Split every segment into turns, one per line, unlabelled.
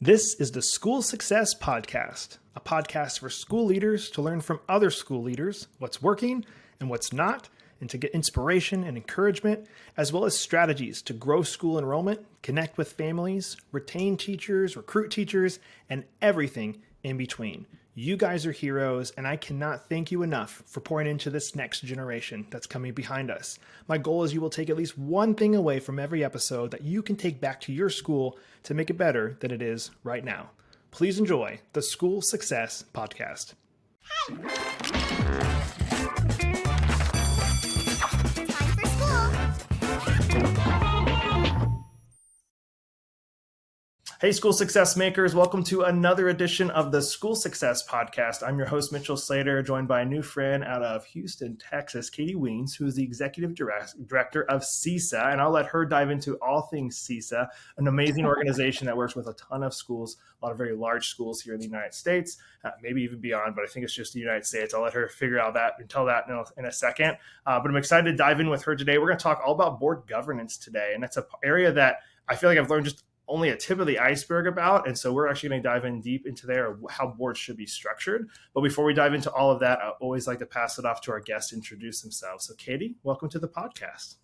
This is the School Success Podcast, a podcast for school leaders to learn from other school leaders what's working and what's not, and to get inspiration and encouragement, as well as strategies to grow school enrollment, connect with families, retain teachers, recruit teachers, and everything in between. You guys are heroes, and I cannot thank you enough for pouring into this next generation that's coming behind us. My goal is you will take at least one thing away from every episode that you can take back to your school to make it better than it is right now. Please enjoy the School Success Podcast. Hey, School Success Makers. Welcome to another edition of the School Success Podcast. I'm your host, Mitchell Slater, joined by a new friend out of Houston, Texas, Katie Wiens, who is the Executive Director of CESA. And I'll let her dive into all things CESA, an amazing organization that works with a ton of schools, a lot of very large schools here in the United States, maybe even beyond, but I think it's just the United States. I'll let her figure out that and tell that in a second. But I'm excited to dive in with her today. We're going to talk all about board governance today. And that's an area that I feel like I've learned just only a tip of the iceberg about. And so we're actually going to dive in deep into there, how boards should be structured. But before we dive into all of that, I always like to pass it off to our guests to introduce themselves. So Katie, welcome to the podcast.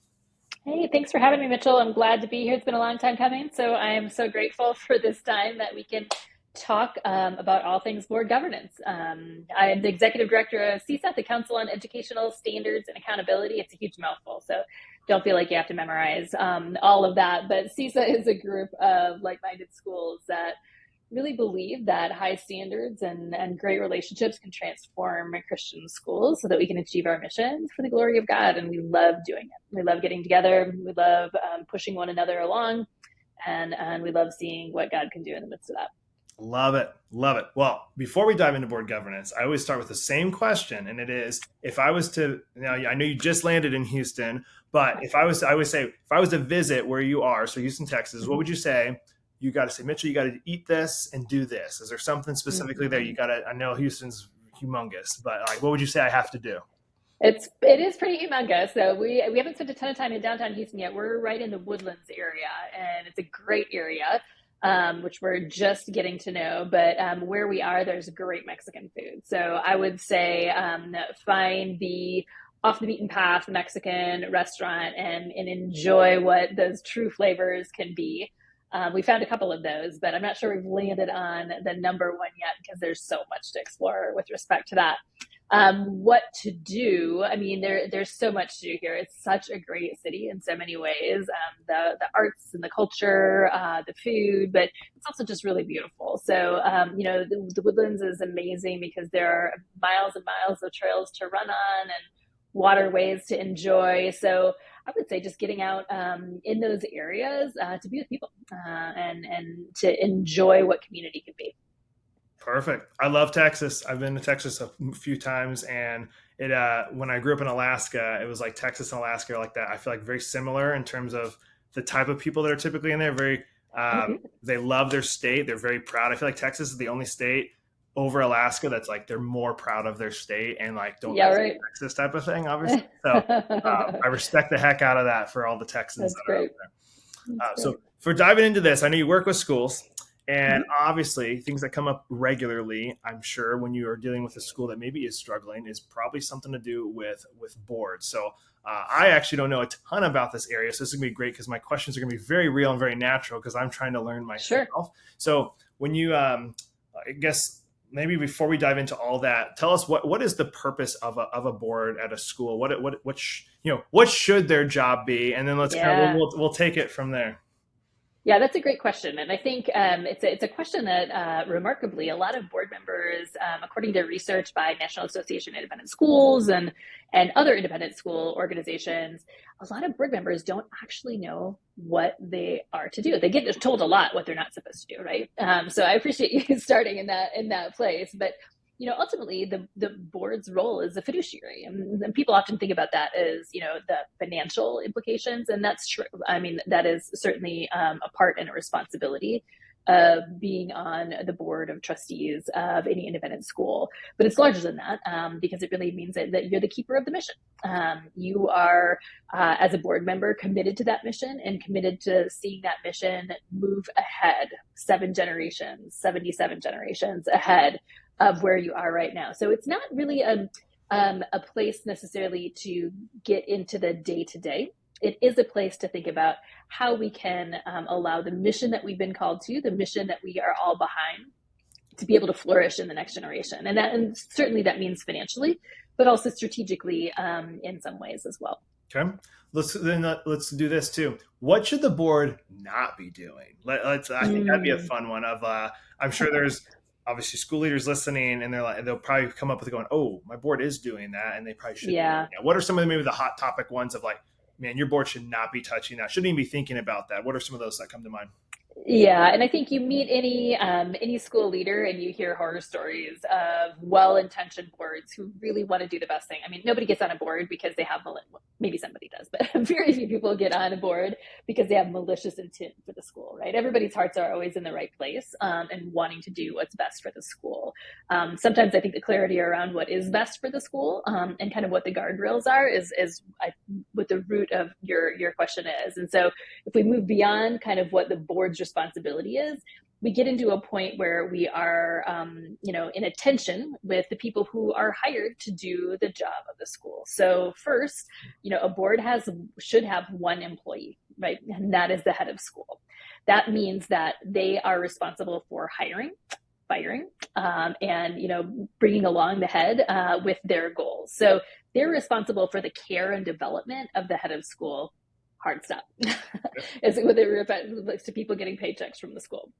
Hey, thanks for having me, Mitchell. I'm glad to be here. It's been a long time coming. So I am so grateful for this time that we can talk about all things board governance. I am the Executive Director of CESA, the Council on Educational Standards and Accountability. It's a huge mouthful, so don't feel like you have to memorize all of that. But CESA is a group of like-minded schools that really believe that high standards and great relationships can transform Christian schools so that we can achieve our mission for the glory of God. And we love doing it. We love getting together. We love pushing one another along. And we love seeing what God can do in the midst of that.
Love it. Love it. Well, before we dive into board governance, I always start with the same question. And it is, if I was to, now I know you just landed in Houston, but I always say, if I was to visit where you are, so Houston, Texas, what would you say? You got to say, Mitchell, you got to eat this and do this. Is there something specifically there you got to, I know Houston's humongous, but like, what would you say I have to do?
It is pretty humongous. So we haven't spent a ton of time in downtown Houston yet. We're right in the Woodlands area, and it's a great area. Which we're just getting to know, but where we are, there's great Mexican food. So I would say find the off the beaten path Mexican restaurant and enjoy what those true flavors can be. We found a couple of those, but I'm not sure we've landed on the number one yet because there's so much to explore with respect to that. What to do? I mean, there's so much to do here. It's such a great city in so many ways. The arts and the culture, the food, but it's also just really beautiful. So, the Woodlands is amazing because there are miles and miles of trails to run on and waterways to enjoy. So I would say just getting out in those areas to be with people and to enjoy what community can be.
Perfect. I love Texas. I've been to Texas a few times, and it when I grew up in Alaska, it was like Texas and Alaska are like that. I feel like very similar in terms of the type of people that are typically in there. Very, they love their state. They're very proud. I feel like Texas is the only state over Alaska that's like they're more proud of their state and like don't Texas type of thing, obviously. So I respect the heck out of that for all the Texans.
That's great.
So for diving into this, I know you work with schools. And obviously, things that come up regularly, I'm sure, when you are dealing with a school that maybe is struggling, is probably something to do with boards. So I actually don't know a ton about this area. So this is going to be great because my questions are going to be very real and very natural because I'm trying to learn myself. Sure. So when you, I guess, maybe before we dive into all that, tell us what is the purpose of a board at a school? What should their job be? And then we'll take it from there.
Yeah, that's a great question. And I think it's a question that remarkably, a lot of board members, according to research by National Association of Independent Schools and other independent school organizations, a lot of board members don't actually know what they are to do. They get told a lot what they're not supposed to do, right? So I appreciate you starting in that place. But ultimately, the board's role is a fiduciary. And people often think about that as, the financial implications. And that's true. I mean, that is certainly a part and a responsibility. of being on the board of trustees of any independent school. But it's larger than that, because it really means that you're the keeper of the mission. You are, as a board member, committed to that mission and committed to seeing that mission move ahead 77 generations ahead of where you are right now. So it's not really a place necessarily to get into the day-to-day. It is a place to think about how we can allow the mission that we've been called to, the mission that we are all behind, to be able to flourish in the next generation. And certainly that means financially, but also strategically in some ways as well.
Okay. Let's do this too. What should the board not be doing? I think that'd be a fun one. I'm sure there's obviously school leaders listening, and they'll probably come up with going, "Oh, my board is doing that," and they probably should.
Yeah.
What are some of maybe the hot topic ones of like, man, your board should not be touching that, shouldn't even be thinking about that? What are some of those that come to mind?
Yeah, and I think you meet any school leader and you hear horror stories of well-intentioned boards who really want to do the best thing. I mean, nobody gets on a board because they have maybe somebody does, but very few people get on a board because they have malicious intent for the school, right? Everybody's hearts are always in the right place and wanting to do what's best for the school. Sometimes I think the clarity around what is best for the school and kind of what the guardrails are is what the root of your question is. And so if we move beyond kind of what the board's responsibility is, we get into a point where we are, in a tension with the people who are hired to do the job of the school. So first, a board should have one employee, right? And that is the head of school. That means that they are responsible for hiring, firing, and, bringing along the head with their goals. So they're responsible for the care and development of the head of school. Hard stop. As with it to people getting paychecks from the school.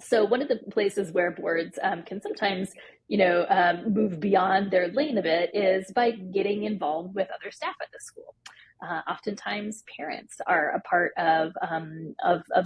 So one of the places where boards can sometimes, move beyond their lane a bit is by getting involved with other staff at the school. Oftentimes parents are a part of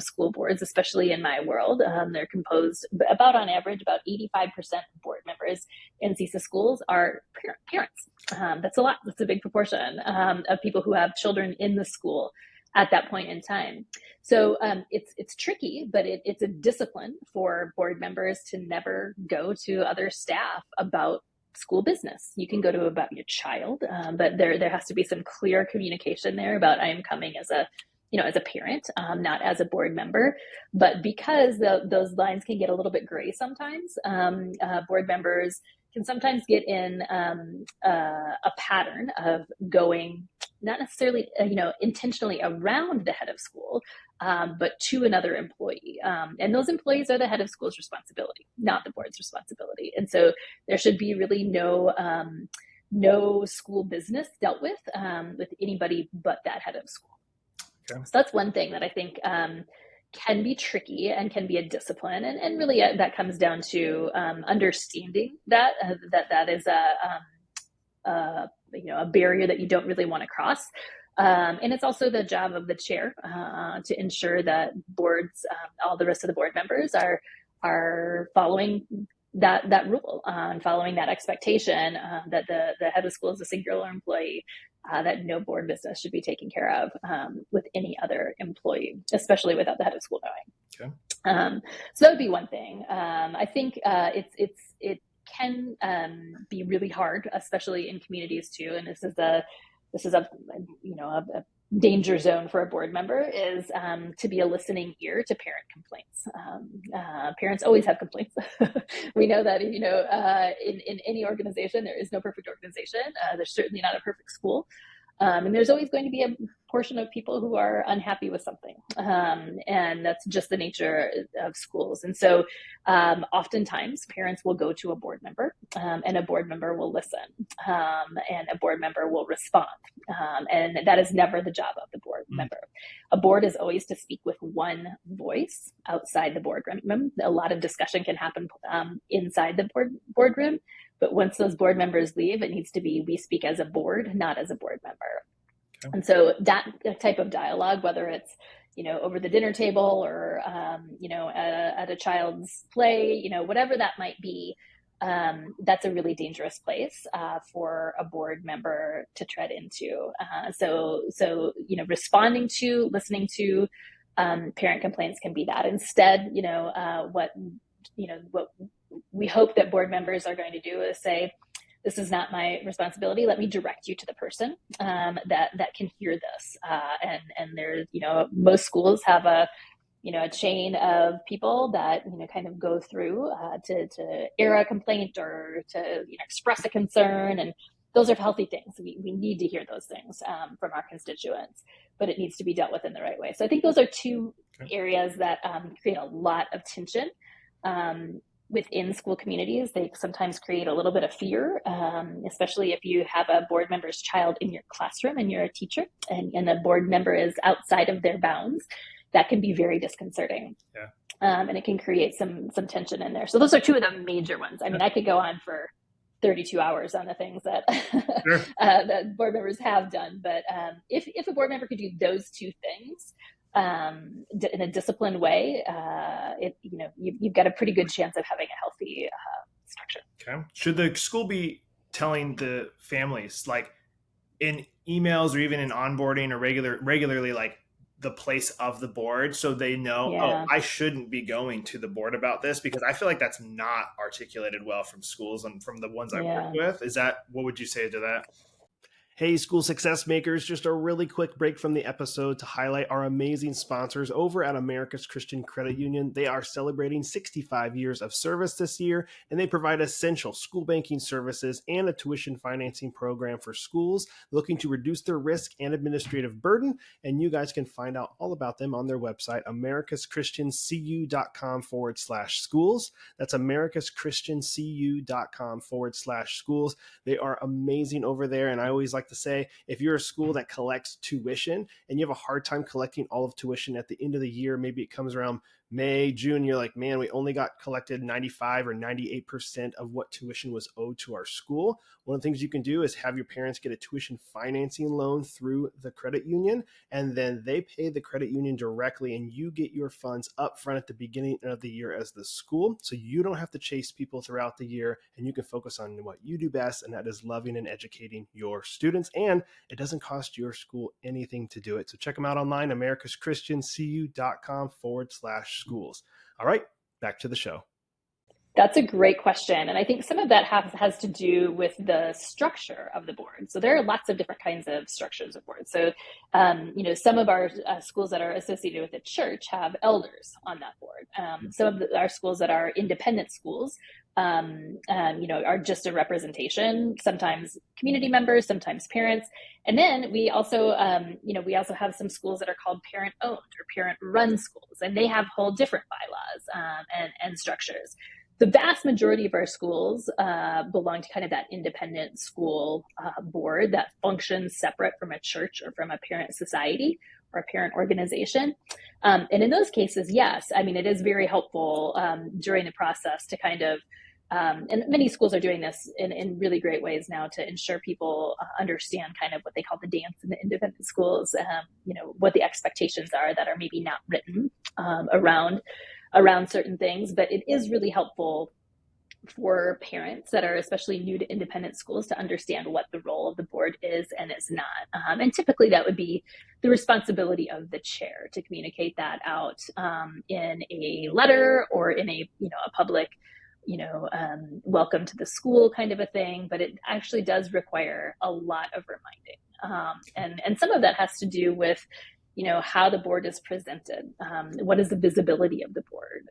school boards, especially in my world. They're composed on average, about 85% of board members in CESA schools are parents. That's a lot. That's a big proportion of people who have children in the school at that point in time. So it's tricky, but it's a discipline for board members to never go to other staff about school business. You can go to about your child, but there has to be some clear communication there about I am coming as a parent, not as a board member. But because those lines can get a little bit gray sometimes, board members can sometimes get in a pattern of going not necessarily, intentionally around the head of school, but to another employee. And those employees are the head of school's responsibility, not the board's responsibility. And so there should be really no school business dealt with anybody but that head of school. Okay. So that's one thing that I think can be tricky and can be a discipline. And really that comes down to understanding that is a barrier that you don't really want to cross. And it's also the job of the chair to ensure that boards, all the rest of the board members are following that rule and following that expectation that the head of school is a singular employee, that no board business should be taken care of with any other employee, especially without the head of school knowing. Okay. So that would be one thing. I think it can be really hard, especially in communities too. And this is a danger zone for a board member is to be a listening ear to parent complaints. Parents always have complaints. We know that, in any organization, there is no perfect organization. There's certainly not a perfect school. And there's always going to be a portion of people who are unhappy with something. And that's just the nature of schools. And so oftentimes parents will go to a board member and a board member will listen and a board member will respond. And that is never the job of the board member. A board is always to speak with one voice outside the boardroom. A lot of discussion can happen inside the boardroom. But once those board members leave, it needs to be, we speak as a board, not as a board member. Okay. And so that type of dialogue, whether it's, over the dinner table or, at a child's play, whatever that might be, that's a really dangerous place for a board member to tread into. So responding to, listening to parent complaints can be that. Instead, what we hope that board members are going to do is say, this is not my responsibility. Let me direct you to the person that can hear this. And there's, most schools have a chain of people that, kind of go through to air a complaint or to express a concern. And those are healthy things. We need to hear those things from our constituents, but it needs to be dealt with in the right way. So I think those are two areas that create a lot of tension within school communities. They sometimes create a little bit of fear, especially if you have a board member's child in your classroom and you're a teacher and a board member is outside of their bounds. That can be very disconcerting.
Yeah.
And it can create some tension in there. So those are two of the major ones. I mean, I could go on for 32 hours on the things that that board members have done. But if a board member could do those two things in a disciplined way, you've got a pretty good chance of having a healthy structure.
Okay. Should the school be telling the families, like in emails or even in onboarding or regularly, like the place of the board, so they know, oh, I shouldn't be going to the board about this? Because I feel like that's not articulated well from schools and from the ones I work with. What would you say to that? Hey, school success makers, just a really quick break from the episode to highlight our amazing sponsors over at America's Christian Credit Union. They are celebrating 65 years of service this year, and they provide essential school banking services and a tuition financing program for schools looking to reduce their risk and administrative burden. And you guys can find out all about them on their website, americaschristiancu.com/schools. That's americaschristiancu.com/schools. They are amazing over there, and I always like to say, if you're a school that collects tuition and you have a hard time collecting all of tuition at the end of the year, maybe it comes around May, June, you're like, man, we only got collected 95 or 98% of what tuition was owed to our school. One of the things you can do is have your parents get a tuition financing loan through the credit union, and then they pay the credit union directly, and you get your funds up front at the beginning of the year as the school. So you don't have to chase people throughout the year, and you can focus on what you do best, and that is loving and educating your students. And it doesn't cost your school anything to do it. So check them out online, americaschristiancu.com/schools. All right, back to the show.
That's a great question. And I think some of that has to do with the structure of the board. So there are lots of different kinds of structures of boards. So, some of our schools that are associated with the church have elders on that board. Some of our schools that are independent schools, are just a representation, sometimes community members, sometimes parents. And then we also have some schools that are called parent-owned or parent-run schools, and they have whole different bylaws and structures. The vast majority of our schools belong to kind of that independent school board that functions separate from a church or from a parent society or a parent organization. And in those cases, yes, I mean, it is very helpful during the process to kind of, and many schools are doing this in really great ways now to ensure people understand kind of what they call the dance in the independent schools, what the expectations are that are maybe not written around certain things. But it is really helpful for parents that are especially new to independent schools to understand what the role of the board is and is not. And typically that would be the responsibility of the chair to communicate that out in a letter or in a public welcome to the school kind of a thing. But it actually does require a lot of reminding. And some of that has to do with how the board is presented. What is the visibility of the board?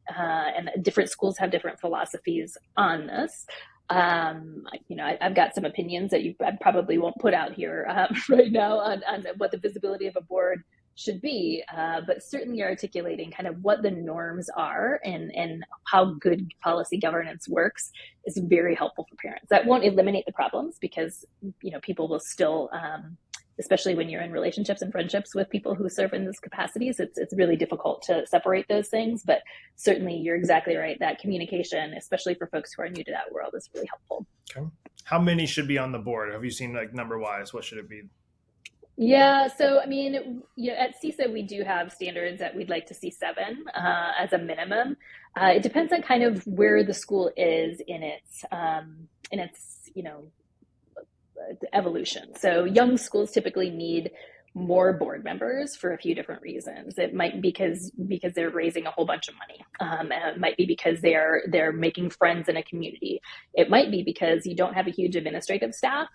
And different schools have different philosophies on this. I've got some opinions that I probably won't put out here right now on what the visibility of a board should be, but certainly articulating kind of what the norms are and how good policy governance works is very helpful for parents. That won't eliminate the problems because, people will still, especially when you're in relationships and friendships with people who serve in those capacities, it's really difficult to separate those things. But certainly you're exactly right. That communication, especially for folks who are new to that world, is really helpful. Okay.
How many should be on the board? Have you seen number wise? What should it be?
Yeah. So, I mean, at CESA, we do have standards that we'd like to see 7 as a minimum. It depends on kind of where the school is in its evolution. So young schools typically need more board members for a few different reasons. It might be because they're raising a whole bunch of money. It might be because they're making friends in a community. It might be because you don't have a huge administrative staff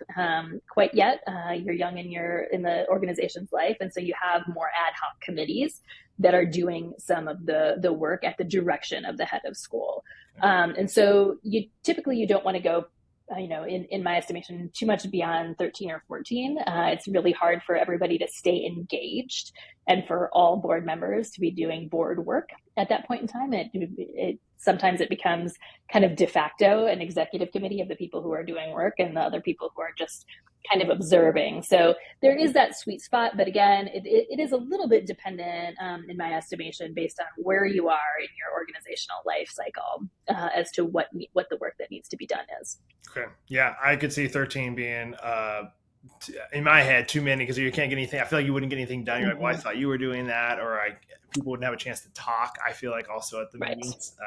quite yet. You're young in the organization's life, and so you have more ad hoc committees that are doing some of the work at the direction of the head of school. And so you don't want to go, in my estimation, too much beyond 13 or 14. It's really hard for everybody to stay engaged and for all board members to be doing board work at that point in time. Sometimes it becomes kind of de facto an executive committee of the people who are doing work and the other people who are just kind of observing. So there is that sweet spot, but again, it is a little bit dependent, in my estimation, based on where you are in your organizational life cycle, as to what the work that needs to be done is.
Okay. Yeah, I could see 13 being, in my head, too many, because you can't get anything. I feel like you wouldn't get anything done. You're like, well, I thought you were doing that, or people wouldn't have a chance to talk. I feel like also at the meetings.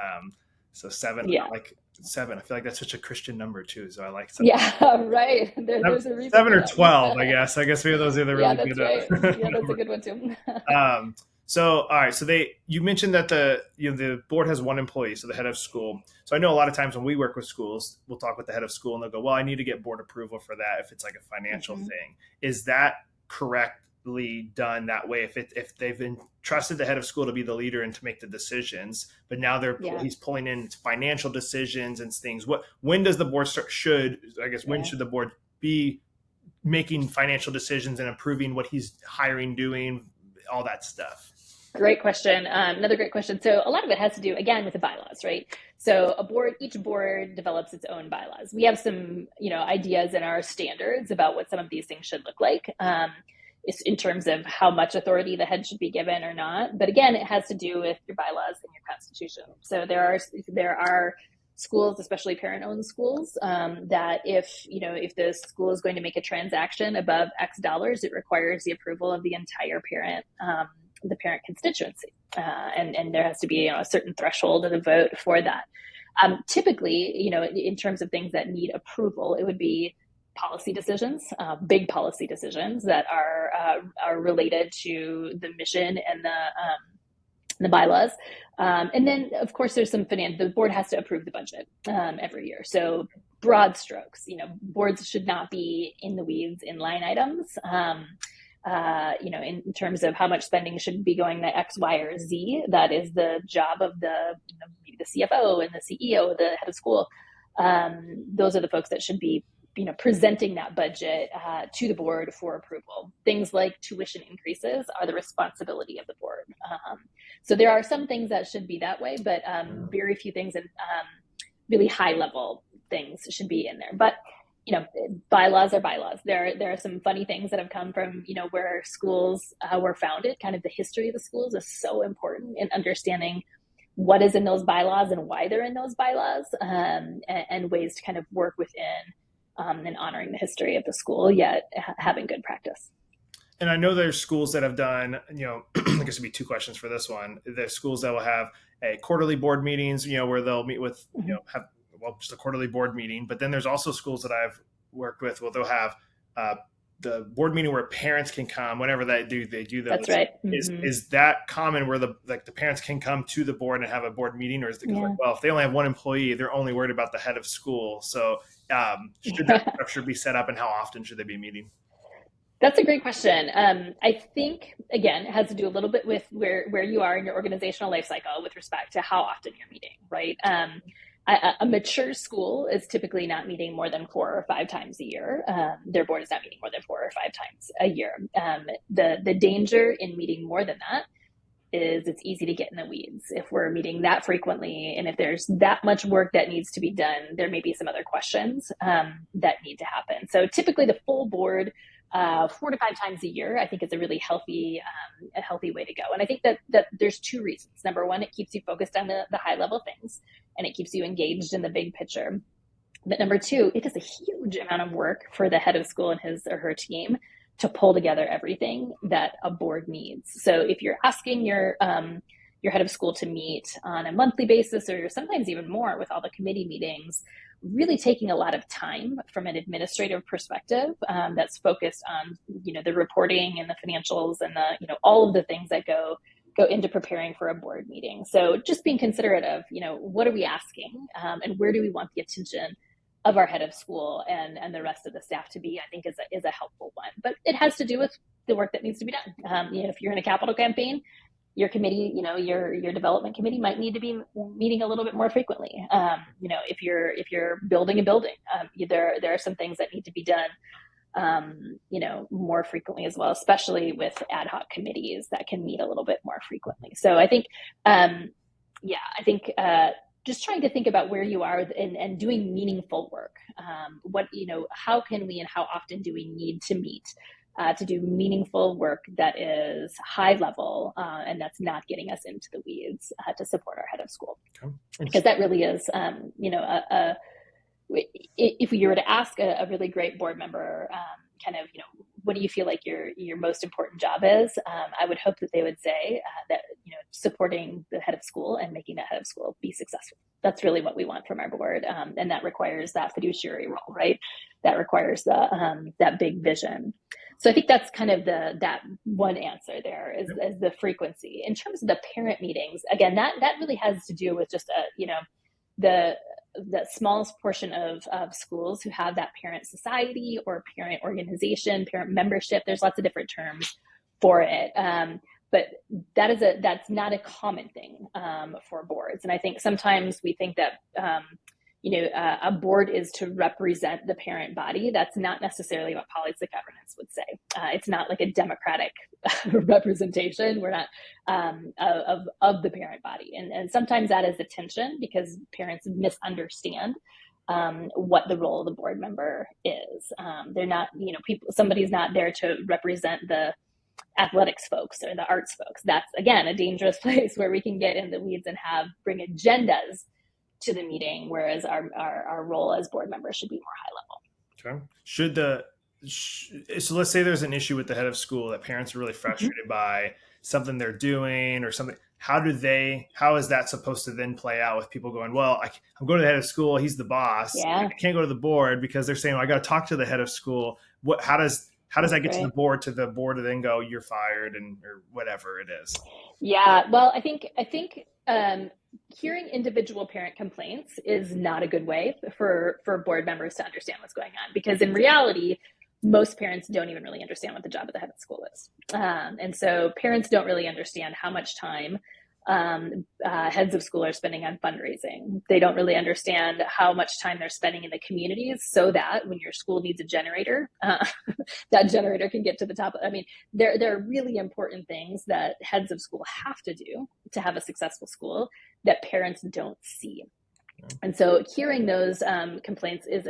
So 7, like 7. I feel like that's such a Christian number too. So I like 7.
Yeah, right. There's a reason.
7 or 12, I guess. I guess maybe those are the really good.
Right. Yeah, that's a good one too.
So, all right. So you mentioned that the board has one employee, so the head of school. So I know a lot of times when we work with schools, we'll talk with the head of school and they'll go, well, I need to get board approval for that if it's like a financial thing. Is that correctly done that way? If they've entrusted the head of school to be the leader and to make the decisions, but now he's pulling in financial decisions and things. When does the board when should the board be making financial decisions and approving what he's hiring, doing, all that stuff?
Great question. Another great question. So a lot of it has to do, again, with the bylaws, right? So each board develops its own bylaws. We have some, ideas in our standards about what some of these things should look like, in terms of how much authority the head should be given or not. But again, it has to do with your bylaws and your constitution. So there are schools, especially parent-owned schools, that if the school is going to make a transaction above X dollars, it requires the approval of the entire parent constituency, and there has to be a certain threshold of the vote for that. Typically, in terms of things that need approval, it would be policy decisions, big policy decisions that are related to the mission and the bylaws. And then, of course, there's some the board has to approve the budget every year. So broad strokes, boards should not be in the weeds in line items. In terms of how much spending should be going to X, Y, or Z. That is the job of the CFO and the CEO, the head of school. Those are the folks that should be, presenting that budget to the board for approval. Things like tuition increases are the responsibility of the board. So there are some things that should be that way, but very few things and really high level things should be in there. But bylaws are bylaws. There are some funny things that have come from, where schools were founded. Kind of the history of the schools is so important in understanding what is in those bylaws and why they're in those bylaws, and ways to kind of work within and honoring the history of the school, yet having good practice.
And I know there's schools that have done, I guess it'd be 2 questions for this one. There's schools that will have a quarterly board meetings, where they'll meet with, just a quarterly board meeting. But then there's also schools that I've worked with where they'll have the board meeting where parents can come whenever they do those.
That's right.
Is that common where the parents can come to the board and have a board meeting, or is it if they only have one employee, they're only worried about the head of school? So should that structure be set up, and how often should they be meeting?
That's a great question. I think, again, it has to do a little bit with where you are in your organizational life cycle with respect to how often you're meeting, right? A mature school is typically not meeting more than 4 or 5 times a year. Their board is not meeting more than 4 or 5 times a year. The danger in meeting more than that is it's easy to get in the weeds. If we're meeting that frequently, and if there's that much work that needs to be done, there may be some other questions that need to happen. So typically the full board, 4 to 5 times a year, I think is a really healthy way to go. And I think that there's 2 reasons. Number one, it keeps you focused on the high level things, and it keeps you engaged in the big picture. But number 2, it is a huge amount of work for the head of school and his or her team to pull together everything that a board needs. So if you're asking your your head of school to meet on a monthly basis, or sometimes even more with all the committee meetings, really taking a lot of time from an administrative perspective that's focused on, the reporting and the financials and the, all of the things that go into preparing for a board meeting. So just being considerate of, what are we asking and where do we want the attention of our head of school and the rest of the staff to be, I think is a helpful one. But it has to do with the work that needs to be done. If you're in a capital campaign, your committee, your development committee might need to be meeting a little bit more frequently. If you're building a building, there are some things that need to be done, more frequently as well, especially with ad hoc committees that can meet a little bit more frequently. So I think, just trying to think about where you are and doing meaningful work. How can we and how often do we need to meet to do meaningful work that is high level and that's not getting us into the weeds to support our head of school. Okay. Because that really is, if we were to ask a really great board member, what do you feel like your most important job is? I would hope that they would say that, supporting the head of school and making that head of school be successful. That's really what we want from our board. And that requires that fiduciary role, right? That requires that big vision. So I think that's kind of that one answer there is the frequency. In terms of the parent meetings, again, that really has to do with just the smallest portion of schools who have that parent society or parent organization, parent membership. There's lots of different terms for it. But that's not a common thing for boards. And I think sometimes we think that, a board is to represent the parent body. That's not necessarily what policy governance would say. It's not like a democratic representation. We're not of the parent body. And sometimes that is a tension because parents misunderstand what the role of the board member is. They're not, somebody's not there to represent the athletics folks or the arts folks. That's, again, a dangerous place where we can get in the weeds and bring agendas to the meeting, whereas our role as board members should be more high level.
Okay. So let's say there's an issue with the head of school that parents are really frustrated by something they're doing or something. How is that supposed to then play out with people going, well, I'm going to the head of school. He's the boss. Yeah. I can't go to the board because they're saying, well, I got to talk to the head of school. How does that get to the board to then go, you're fired or whatever it is?
Yeah. Well, I think hearing individual parent complaints is not a good way for board members to understand what's going on, because in reality, most parents don't even really understand what the job of the head of school is. And so parents don't really understand how much time heads of school are spending on fundraising. They don't really understand how much time they're spending in the communities so that when your school needs a generator, that generator can get to the top. I mean, there are really important things that heads of school have to do to have a successful school that parents don't see. And so hearing those complaints is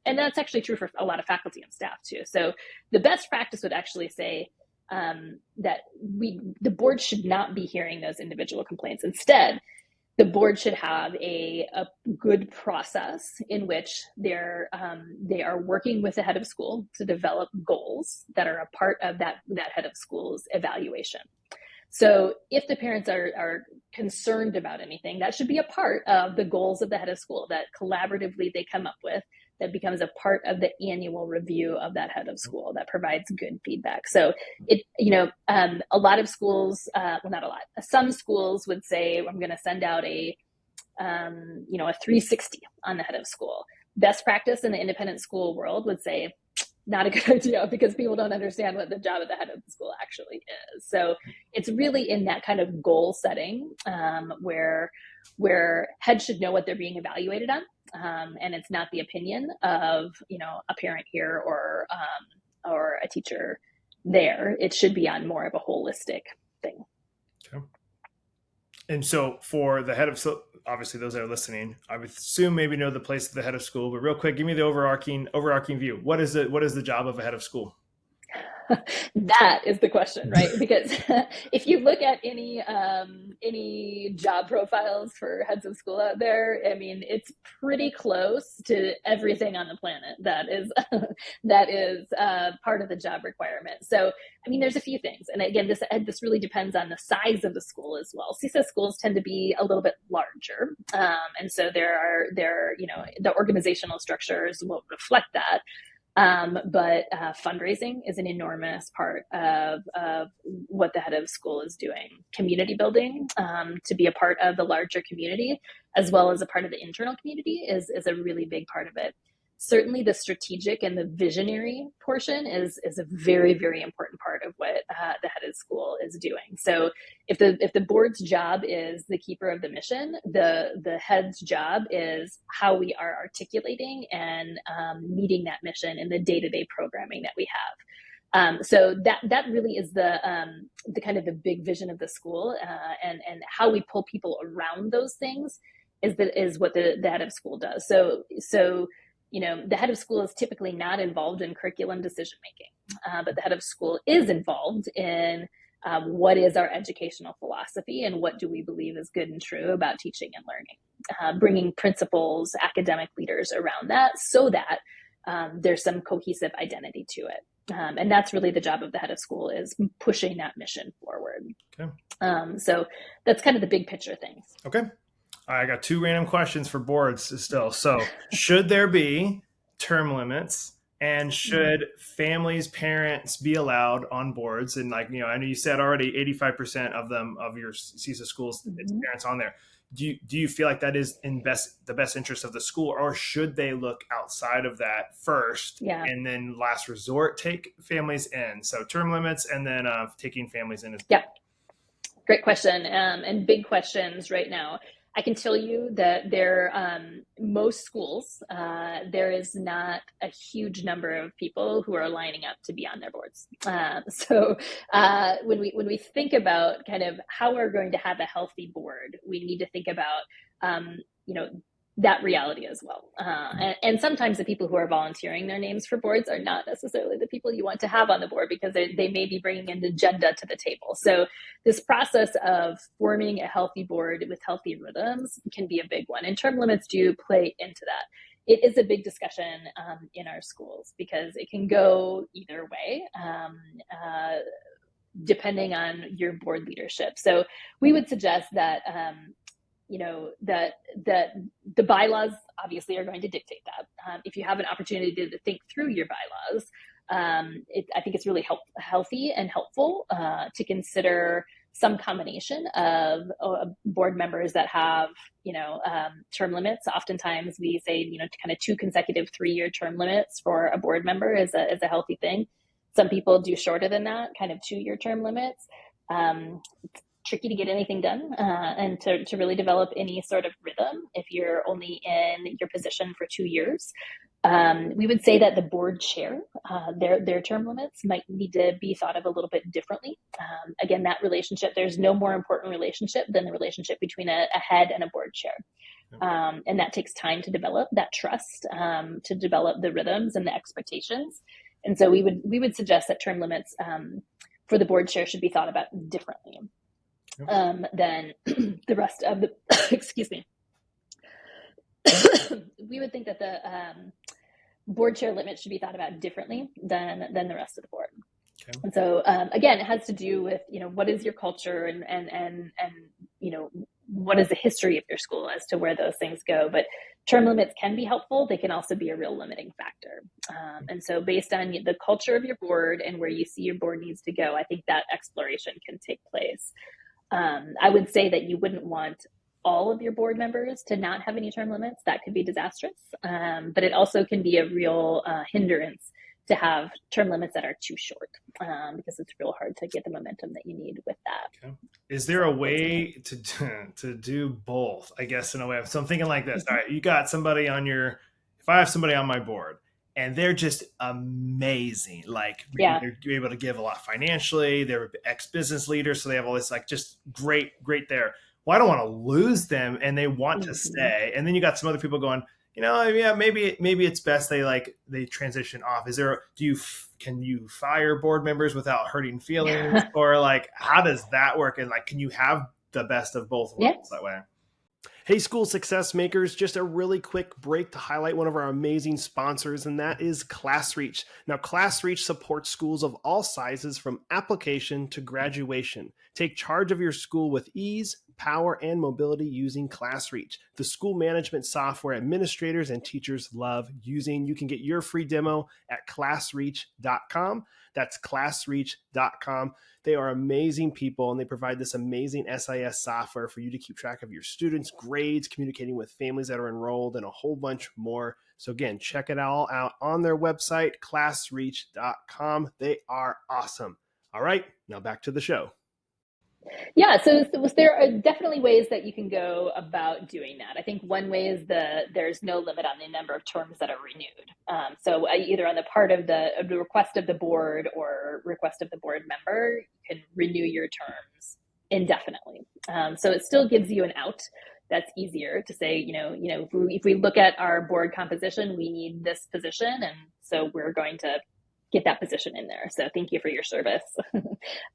and that's actually true for a lot of faculty and staff too. So the best practice would actually say that the board should not be hearing those individual complaints. Instead, the board should have a good process in which they are working with the head of school to develop goals that are a part of that head of school's evaluation. So if the parents are concerned about anything, that should be a part of the goals of the head of school that collaboratively they come up with, that becomes a part of the annual review of that head of school that provides good feedback. So a lot of schools, well, not a lot, some schools would say, I'm going to send out a 360 on the head of school. Best practice in the independent school world would say, not a good idea, because people don't understand what the job of the head of the school actually is. So it's really in that kind of goal setting where heads should know what they're being evaluated on. And it's not the opinion of, a parent here or a teacher there. It should be on more of a holistic thing.
Okay. And so for the head of, so obviously those that are listening, I would assume maybe know the place of the head of school, but real quick, give me the overarching view. What is the job of a head of school?
That is the question, right? Because if you look at any job profiles for heads of school out there, I mean, it's pretty close to everything on the planet that is that is part of the job requirement. So, I mean, there's a few things, and again, this really depends on the size of the school as well. CESA schools tend to be a little bit larger, and so there you know, the organizational structures will reflect that. But fundraising is an enormous part of what the head of school is doing. Community building, to be a part of the larger community, as well as a part of the internal community, is a really big part of it. Certainly the strategic and the visionary portion is a very, very important part of what the head of school is doing. So if the board's job is the keeper of the mission, the head's job is how we are articulating and meeting that mission in the day-to-day programming that we have. So that really is the kind of the big vision of the school, and how we pull people around those things is what the head of school does. So you know, the head of school is typically not involved in curriculum decision making, but the head of school is involved in what is our educational philosophy and what do we believe is good and true about teaching and learning, bringing principals, academic leaders around that so that there's some cohesive identity to it. And that's really the job of the head of school, is pushing that mission forward.
Okay.
So that's kind of the big picture things.
Okay. I got two random questions for boards still. So should there be term limits, and should families, parents be allowed on boards? And like, you know, I know you said already 85% of them, of your CESA schools, it's parents on there. Do you feel like that is in the best interest of the school, or should they look outside of that first, and then last resort take families in? So term limits, and then taking families in.
Yeah, great question, and big questions right now. I can tell you that most schools, there is not a huge number of people who are lining up to be on their boards. So when we think about kind of how we're going to have a healthy board, we need to think about, you know, that reality as well. And sometimes the people who are volunteering their names for boards are not necessarily the people you want to have on the board, because they may be bringing an agenda to the table. So this process of forming a healthy board with healthy rhythms can be a big one. And term limits do play into that. It is a big discussion in our schools, because it can go either way, depending on your board leadership. So we would suggest that you know, that the bylaws obviously are going to dictate that. If you have an opportunity to think through your bylaws, I think it's really healthy and helpful to consider some combination of board members that have, you know, term limits. Oftentimes we say, you know, kind of 2 consecutive 3-year term limits for a board member is a healthy thing. Some people do shorter than that, kind of 2-year term limits. It's tricky to get anything done and to really develop any sort of rhythm if you're only in your position for 2 years. We would say that the board chair, their term limits might need to be thought of a little bit differently. Again, that relationship, there's no more important relationship than the relationship between a head and a board chair. And that takes time to develop that trust, to develop the rhythms and the expectations. And so we would suggest that term limits for the board chair should be thought about differently than the rest of the, excuse me. We would think that the board chair limit should be thought about differently than the rest of the board. Okay. And so again, it has to do with, you know, what is your culture and you know, what is the history of your school as to where those things go. But term limits can be helpful. They can also be a real limiting factor. And so based on the culture of your board and where you see your board needs to go, I think that exploration can take place. I would say that you wouldn't want all of your board members to not have any term limits. That could be disastrous. But it also can be a real hindrance to have term limits that are too short, because it's real hard to get the momentum that you need with that.
Okay. Is there a way to do both, I guess, in a way? So I'm thinking like this. All right, you got somebody if I have somebody on my board and they're just amazing, like they're able to give a lot financially, they're ex-business leaders, so they have all this, like, just great there. Well, I don't want to lose them, and they want to stay. And then you got some other people going, yeah, maybe it's best they transition off. Can you fire board members without hurting feelings, or how does that work? And can you have the best of both worlds that way? Hey, school success makers, just a really quick break to highlight one of our amazing sponsors, and that is ClassReach. Now, ClassReach supports schools of all sizes from application to graduation. Take charge of your school with ease, power, and mobility using ClassReach, the school management software administrators and teachers love using. You can get your free demo at classreach.com. That's classreach.com. They are amazing people, and they provide this amazing SIS software for you to keep track of your students' grades, communicating with families that are enrolled, and a whole bunch more. So again, check it all out on their website, classreach.com. They are awesome. All right, now back to the show.
Yeah, so there are definitely ways that you can go about doing that. I think one way is there's no limit on the number of terms that are renewed. So either on the part of the request of the board or request of the board member, you can renew your terms indefinitely. So it still gives you an out. That's easier to say, if we look at our board composition, we need this position, and so we're going to get that position in there. So thank you for your service.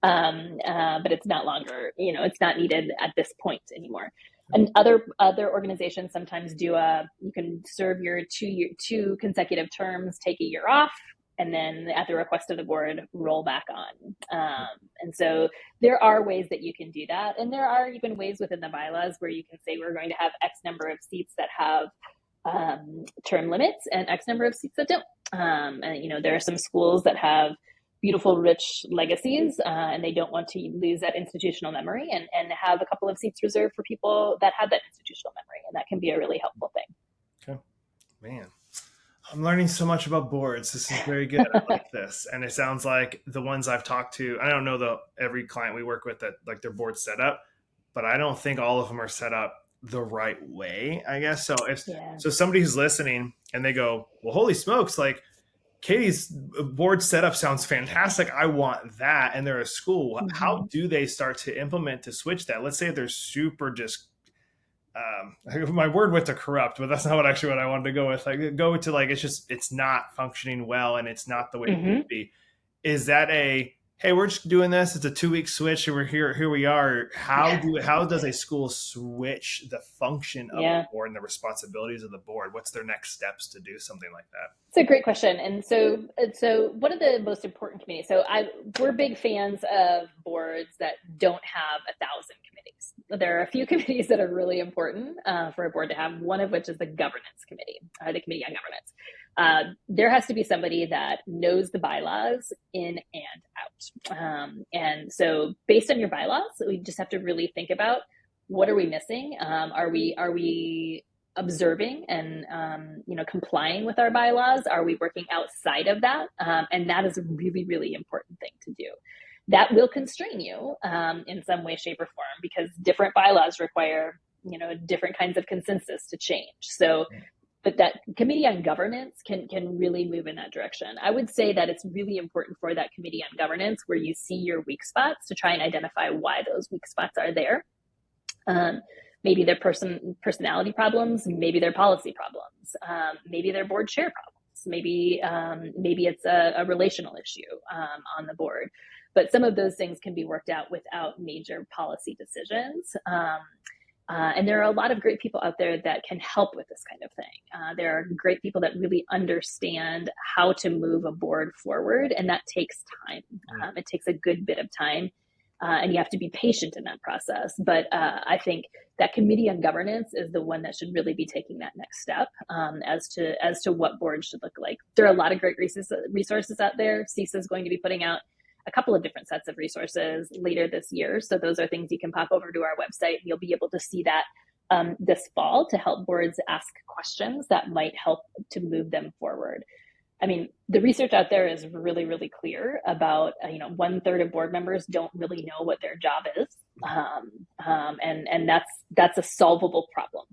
But it's not longer, it's not needed at this point anymore. And other organizations sometimes do you can serve your two consecutive terms, take a year off, and then at the request of the board, roll back on. And so there are ways that you can do that. And there are even ways within the bylaws where you can say we're going to have X number of seats that have term limits and X number of seats that don't. And there are some schools that have beautiful, rich legacies, and they don't want to lose that institutional memory and have a couple of seats reserved for people that have that institutional memory, and that can be a really helpful thing.
Okay, man, I'm learning so much about boards. This is very good. I like this, and it sounds like the ones I've talked to. I don't know every client we work with that their board's set up, but I don't think all of them are set up the right way, I guess. So so somebody who's listening and they go, well, holy smokes, Katie's board setup sounds fantastic. I want that. And they're a school. Mm-hmm. How do they start to implement to switch that? Let's say they're super just, my word went to corrupt, but that's not what I wanted to go with. It's not functioning well and it's not the way it would be. Is that hey, we're just doing this. It's a 2-week switch, and we're here we are. How does a school switch the function of the board and the responsibilities of the board? What's their next steps to do something like that?
It's a great question. And so one of the most important committees, we're big fans of boards that don't have 1,000 committees. There are a few committees that are really important for a board to have, one of which is the governance committee, the committee on governance. There has to be somebody that knows the bylaws in and out. And so based on your bylaws, we just have to really think about, what are we missing? Are we observing and complying with our bylaws? Are we working outside of that? And that is a really, really important thing to do. That will constrain you in some way, shape, or form, because different bylaws require different kinds of consensus to change. So but that committee on governance can really move in that direction. I would say that it's really important for that committee on governance, where you see your weak spots, to try and identify why those weak spots are there. Maybe they're personality problems, maybe they're policy problems, maybe they're board chair problems, maybe it's a relational issue on the board. But some of those things can be worked out without major policy decisions. And there are a lot of great people out there that can help with this kind of thing. There are great people that really understand how to move a board forward, and that takes time. It takes a good bit of time, and you have to be patient in that process. But I think that committee on governance is the one that should really be taking that next step as to what boards should look like. There are a lot of great resources out there. CESA is going to be putting out a couple of different sets of resources later this year. So those are things you can pop over to our website. You'll be able to see that this fall, to help boards ask questions that might help to move them forward. I mean, the research out there is really, really clear about, 1/3 of board members don't really know what their job is. And that's a solvable problem.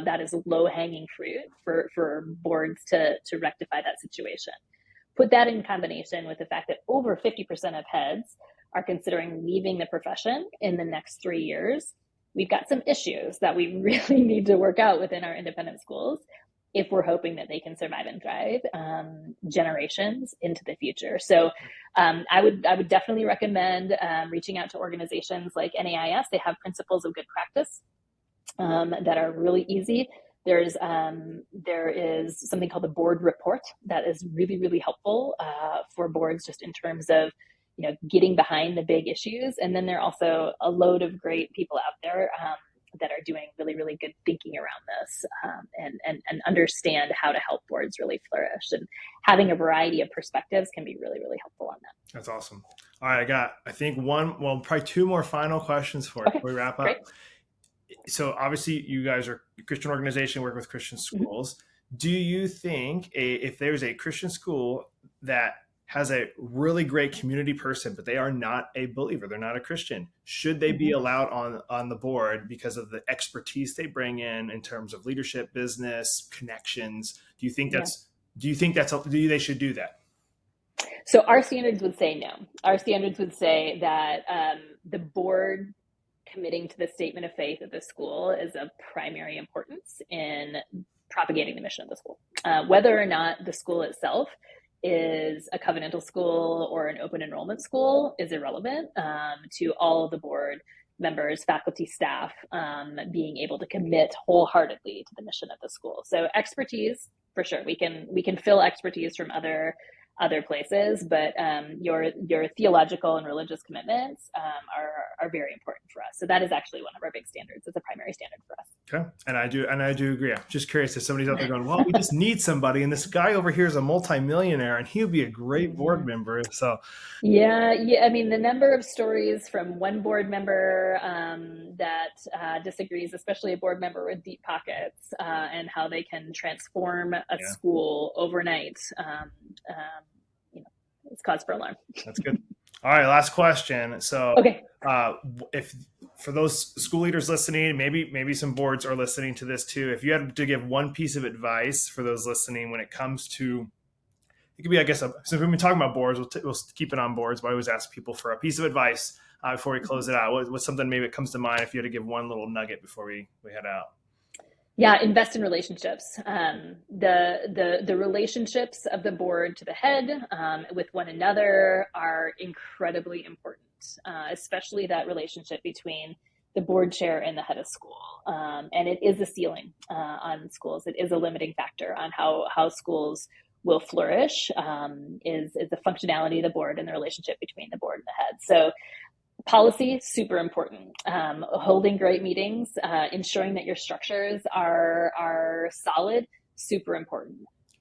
That is low hanging fruit for boards to rectify that situation. Put that in combination with the fact that over 50% of heads are considering leaving the profession in the next 3 years. We've got some issues that we really need to work out within our independent schools. if we're hoping that they can survive and thrive generations into the future. So I would definitely recommend reaching out to organizations like NAIS. They have principles of good practice that are really easy. There is something called the board report that is really, really helpful for boards just in terms of, getting behind the big issues. And then there are also a load of great people out there that are doing really, really good thinking around this and understand how to help boards really flourish. And having a variety of perspectives can be really, really helpful on that.
That's awesome. All right, I got, I think probably two more final questions for you before we wrap up.
Great.
So obviously you guys are a Christian organization, work with Christian schools. Mm-hmm. Do you think if there's a Christian school that has a really great community person, but they are not a believer, they're not a Christian, should they be allowed on the board because of the expertise they bring in terms of leadership, business, connections? Do you think they should do that?
So our standards would say no. Our standards would say that the board committing to the statement of faith of the school is of primary importance in propagating the mission of the school. Whether or not the school itself is a covenantal school or an open enrollment school is irrelevant to all of the board members, faculty, staff being able to commit wholeheartedly to the mission of the school. So expertise, for sure, we can fill expertise from other places, but your theological and religious commitments are very important for us. So that is actually one of our big standards. It's a primary standard for us.
Okay, and I do agree. I'm just curious if somebody's out there going, well, we just need somebody, and this guy over here is a multimillionaire, and he would be a great board member. So
yeah. I mean, the number of stories from one board member that disagrees, especially a board member with deep pockets, and how they can transform a school overnight. It's cause for alarm.
That's good. All right, last question. So, if for those school leaders listening, maybe some boards are listening to this too. If you had to give one piece of advice for those listening when it comes to, it could be, I guess, since we've been talking about boards, we'll keep it on boards. But I always ask people for a piece of advice before we close it out. What's something maybe that comes to mind if you had to give one little nugget before we head out?
Yeah, invest in relationships. The relationships of the board to the head with one another are incredibly important, especially that relationship between the board chair and the head of school. And it is a ceiling on schools. It is a limiting factor on how schools will flourish, is the functionality of the board and the relationship between the board and the head. So policy, super important. Holding great meetings, ensuring that your structures are solid, super important.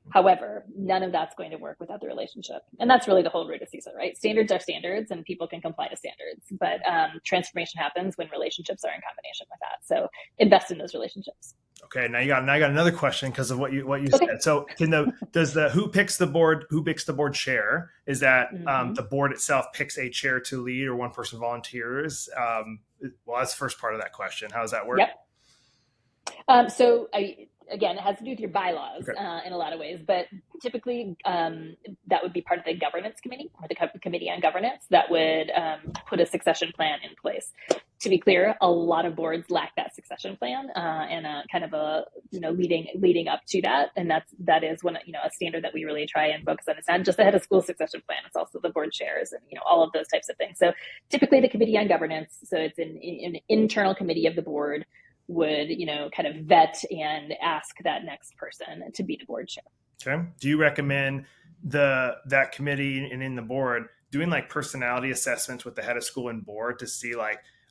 However, none of that's going to work without the relationship. And that's really the whole root of CESA, right? Standards are standards and people can comply to standards, but transformation happens when relationships are in combination with that. So invest in those relationships.
Okay, now I got another question because of what you said. So who picks the board chair? Is that the board itself picks a chair to lead, or one person volunteers? Well, that's the first part of that question. How does that work?
Yep. Again, it has to do with your bylaws in a lot of ways, but typically that would be part of the governance committee or the committee on governance that would put a succession plan in place. To be clear, a lot of boards lack that succession plan and kind of a leading up to that, and that is one a standard that we really try and focus on. It's not just the head of school succession plan; it's also the board chairs and all of those types of things. So typically, the committee on governance, so it's an internal committee of the board, would kind of vet and ask that next person to be the board chair.
Okay. Do you recommend that committee and in the board doing like personality assessments with the head of school and board to see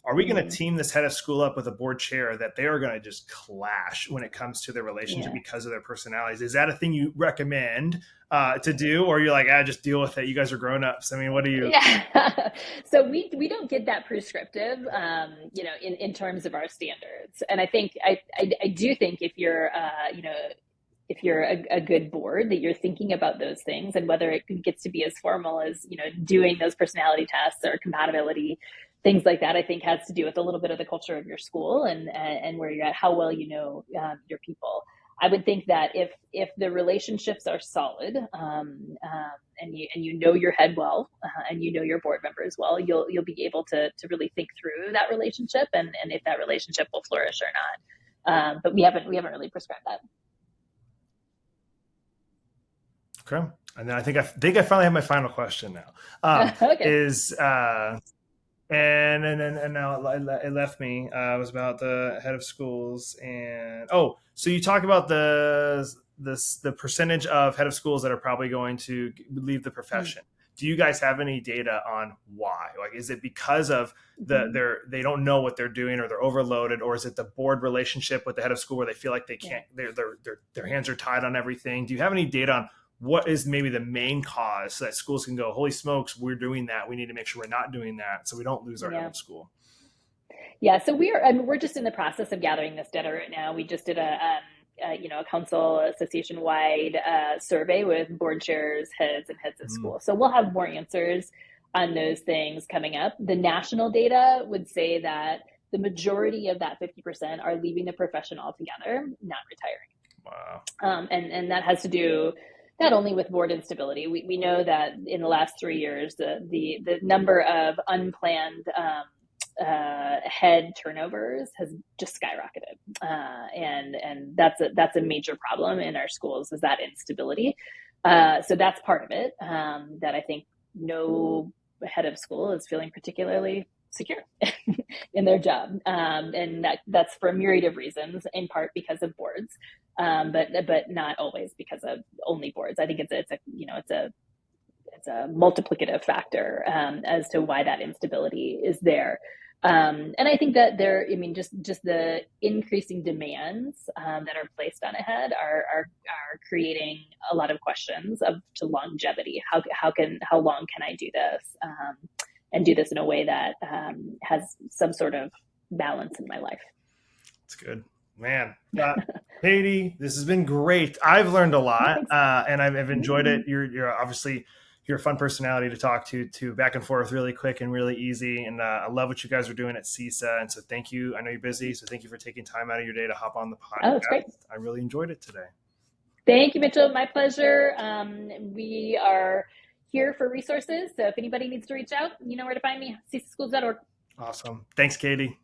are we going to team this head of school up with a board chair that they are going to just clash when it comes to their relationship because of their personalities? Is that a thing you recommend to do, or you're like, just deal with it? You guys are grown-ups. I mean, what do you?
Yeah. So we don't get that prescriptive, in terms of our standards. And I think I do think if you're if you're a good board, that you're thinking about those things, and whether it gets to be as formal as doing those personality tests or compatibility. Things like that, I think, has to do with a little bit of the culture of your school and where you're at, how well your people. I would think that if the relationships are solid and you know your head well and your board members well, you'll be able to really think through that relationship and if that relationship will flourish or not. But we haven't really prescribed that.
Okay. And then I think I finally have my final question now.
Okay.
And now it left me. It was about the head of schools, and so you talk about the percentage of head of schools that are probably going to leave the profession. Do you guys have any data on why? Like, is it because of they don't know what they're doing, or they're overloaded, or is it the board relationship with the head of school where they feel like they can't, their hands are tied on everything? Do you have any data on what is maybe the main cause so that schools can go, holy smokes, we're doing that, we need to make sure we're not doing that so we don't lose our head of school?
Yeah, so we're just in the process of gathering this data right now. We just did a council association wide survey with board chairs, heads of school. So we'll have more answers on those things coming up. The national data would say that the majority of that 50% are leaving the profession altogether, not retiring.
Wow.
And that has to do not only with board instability. We know that in the last 3 years, the number of unplanned head turnovers has just skyrocketed, and that's a major problem in our schools, is that instability. So that's part of it, that I think no head of school is feeling particularly secure in their job, and that's for a myriad of reasons, in part because of boards, but not always because of only boards. I think it's a multiplicative factor as to why that instability is there. And I think that just the increasing demands that are placed on a head are creating a lot of questions to longevity. How long can I do this, and do this in a way that has some sort of balance in my life?
That's good, man. Katie, this has been great. I've learned a lot, and I've enjoyed it. You're obviously, you're a fun personality to talk to back and forth really quick and really easy. And I love what you guys are doing at CESA. And so thank you. I know you're busy, so thank you for taking time out of your day to hop on the podcast.
Oh, it's great.
I really enjoyed it today.
Thank you, Mitchell. My pleasure. We are here for resources. So if anybody needs to reach out, you know where to find me, cesaschools.org.
Awesome. Thanks, Katie.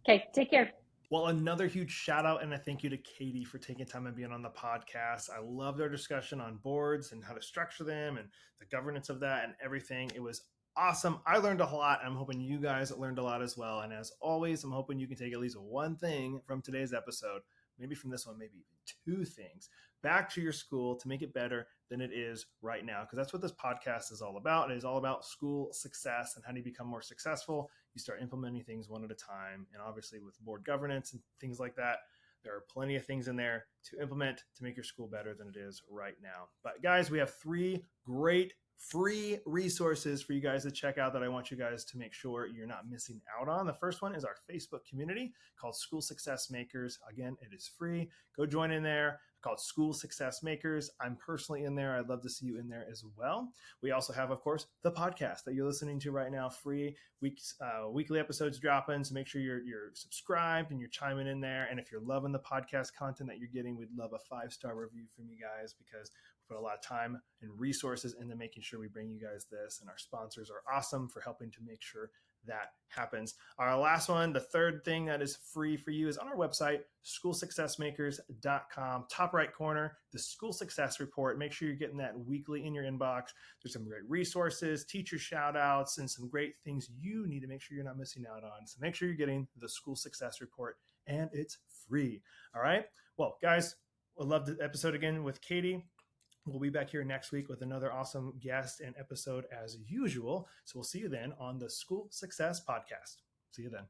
Okay, take care.
Well, another huge shout out and a thank you to Katie for taking time and being on the podcast. I loved our discussion on boards and how to structure them and the governance of that and everything. It was awesome. I learned a lot, and I'm hoping you guys learned a lot as well. And as always, I'm hoping you can take at least one thing from today's episode, maybe from this one, maybe even 2 things, back to your school to make it better than it is right now. Because that's what this podcast is all about. It is all about school success and how do you become more successful. You start implementing things one at a time. And obviously with board governance and things like that, there are plenty of things in there to implement to make your school better than it is right now. But guys, we have 3 great free resources for you guys to check out that I want you guys to make sure you're not missing out on. The first one is our Facebook community called School Success Makers. Again, it is free. Go join in there. Called School Success Makers. I'm personally in there. I'd love to see you in there as well. We also have, of course, the podcast that you're listening to right now, free weekly episodes dropping. So make sure you're subscribed and you're chiming in there. And if you're loving the podcast content that you're getting, we'd love a 5-star review from you guys, because we put a lot of time and resources into making sure we bring you guys this. And our sponsors are awesome for helping to make sure that happens. Our last one, the third thing that is free for you, is on our website, schoolsuccessmakers.com. Top right corner, the School Success Report. Make sure you're getting that weekly in your inbox. There's some great resources, teacher shout outs, and some great things you need to make sure you're not missing out on. So make sure you're getting the School Success Report, and it's free. All right. Well, guys, I love the episode again with Katie. We'll be back here next week with another awesome guest and episode as usual. So we'll see you then on the School Success Podcast. See you then.